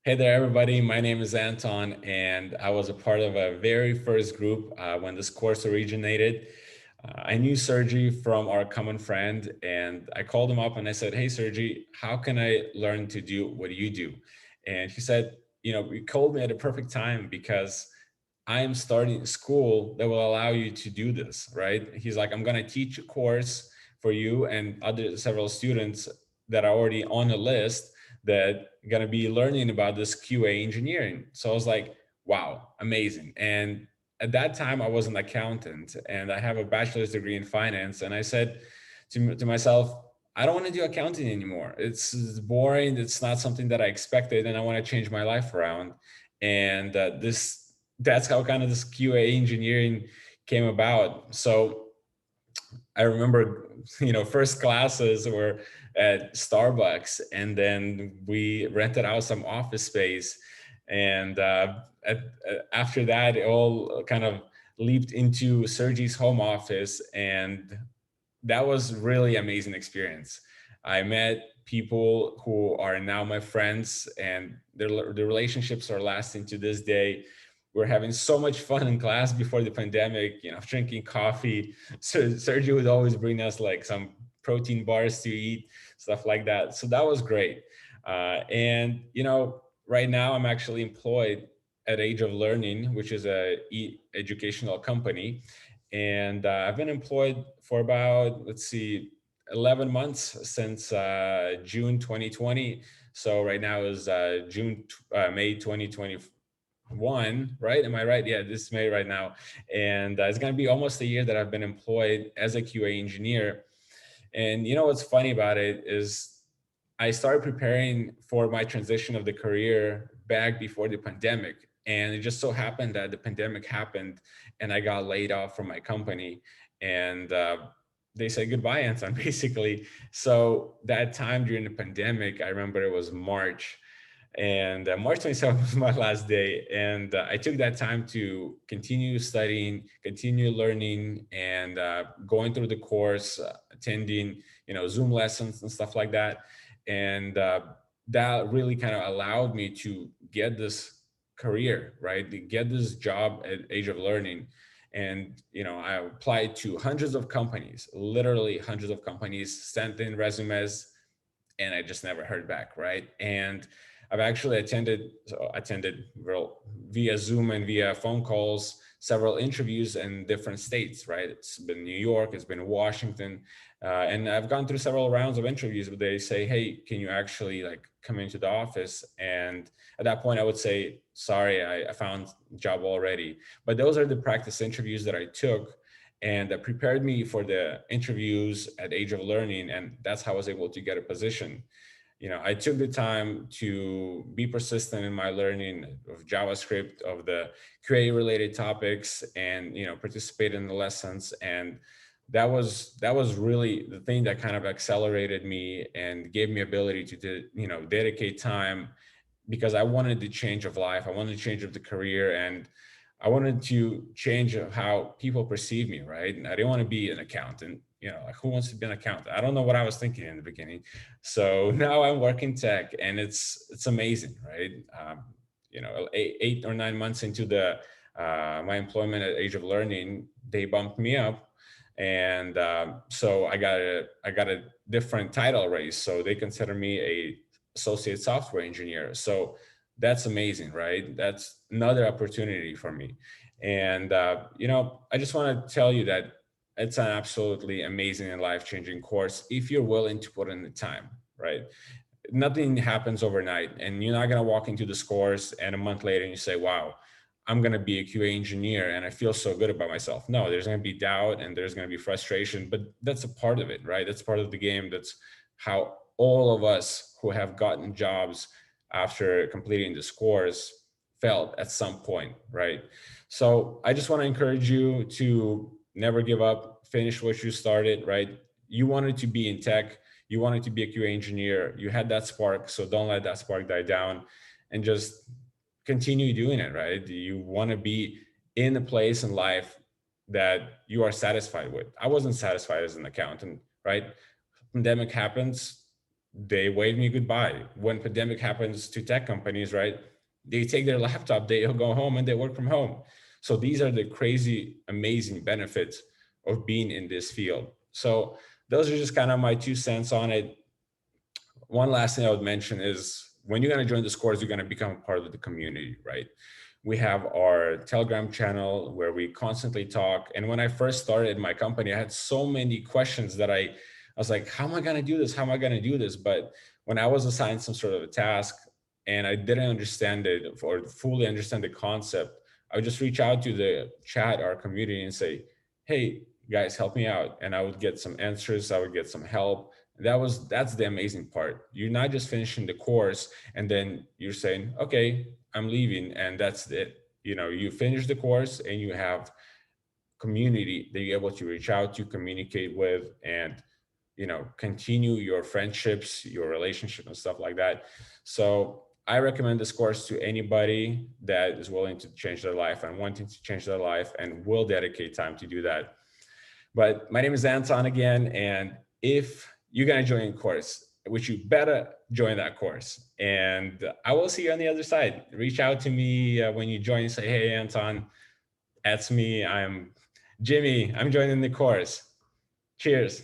Hey there, everybody. My name is Anton, and I was a part of a very first group when this course originated. I knew Sergi from our common friend, and I called him up and I said, "Hey, Sergi, how can I learn to do what you do?" And he said, "You called me at a perfect time because I am starting a school that will allow you to do this, right?" He's like, "I'm going to teach a course for you and other several students that are already on the list that are going to be learning about this QA engineering." So I was like, wow, amazing. And at that time, I was an accountant and I have a bachelor's degree in finance. And I said to myself, I don't want to do accounting anymore. It's boring. It's not something that I expected. And I want to change my life around. And that's how kind of this QA engineering came about. So I remember, first classes were at Starbucks, and then we rented out some office space. And after that, it all kind of leaped into Sergi's home office, and that was really amazing experience. I met people who are now my friends, and the relationships are lasting to this day. We're having so much fun in class before the pandemic, drinking coffee. So Sergio would always bring us like some protein bars to eat, stuff like that. So that was great. And right now I'm actually employed at Age of Learning, which is a educational company, and I've been employed for about, let's see, 11 months since June 2020. So right now is May 2021, right? Am I right? Yeah, this is May right now. And it's going to be almost a year that I've been employed as a QA engineer. And what's funny about it is I started preparing for my transition of the career back before the pandemic. And it just so happened that the pandemic happened and I got laid off from my company. And they said goodbye, Anton, basically. So that time during the pandemic, I remember it was March. And March 27th was my last day. And I took that time to continue studying, continue learning, and going through the course, attending, Zoom lessons and stuff like that. And that really kind of allowed me to get this career, right? To get this job at Age of Learning. And, I applied to hundreds of companies, literally hundreds of companies, sent in resumes, and I just never heard back, right? And I've actually attended via Zoom and via phone calls several interviews in different states, right? It's been New York, it's been Washington, and I've gone through several rounds of interviews where they say, "Hey, can you actually like come into the office?" And at that point, I would say, "Sorry, I found a job already." But those are the practice interviews that I took and that prepared me for the interviews at Age of Learning, and that's how I was able to get a position. I took the time to be persistent in my learning of JavaScript, of the QA related topics, and participate in the lessons. And that was really the thing that kind of accelerated me and gave me ability to dedicate time, because I wanted the change of life. I wanted to change of the career, and I wanted to change how people perceive me, right? And I didn't want to be an accountant. Like, who wants to be an accountant? I don't know what I was thinking in the beginning. So now I'm working tech, and it's amazing, right? 8 or 9 months into the my employment at Age of Learning, they bumped me up, and so I got a different title raise. So they consider me a associate software engineer. So that's amazing, right? That's another opportunity for me. And I just want to tell you that it's an absolutely amazing and life-changing course if you're willing to put in the time, right? Nothing happens overnight, and you're not going to walk into this course and a month later and you say, wow, I'm going to be a QA engineer and I feel so good about myself. No, there's going to be doubt and there's going to be frustration, but that's a part of it, right? That's part of the game. That's how all of us who have gotten jobs after completing this course felt at some point, right? So I just want to encourage you to never give up, finish what you started, right? You wanted to be in tech, you wanted to be a QA engineer, you had that spark, so don't let that spark die down, and just continue doing it, right? You want to be in a place in life that you are satisfied with. I wasn't satisfied as an accountant, right? Pandemic happens, they wave me goodbye. When pandemic happens to tech companies, right? They take their laptop, they go home and they work from home. So these are the crazy, amazing benefits of being in this field. So those are just kind of my 2 cents on it. One last thing I would mention is when you're going to join this course, you're going to become a part of the community, right? We have our Telegram channel where we constantly talk. And when I first started my company, I had so many questions that I was like, how am I going to do this? How am I going to do this? But when I was assigned some sort of a task and I didn't understand it or fully understand the concept, I would just reach out to the chat, our community, and say, hey, guys, help me out. And I would get some answers. I would get some help. That's the amazing part. You're not just finishing the course and then you're saying, okay, I'm leaving and that's it. You know, you finish the course and you have community that you're able to reach out to, communicate with, and, you know, continue your friendships, your relationship and stuff like that. So I recommend this course to anybody that is willing to change their life and wanting to change their life and will dedicate time to do that. But my name is Anton again, and if you're going to join a course, which you better join that course, and I will see you on the other side. Reach out to me when you join. Say, hey, Anton, that's me. I'm Jimmy. I'm joining the course. Cheers.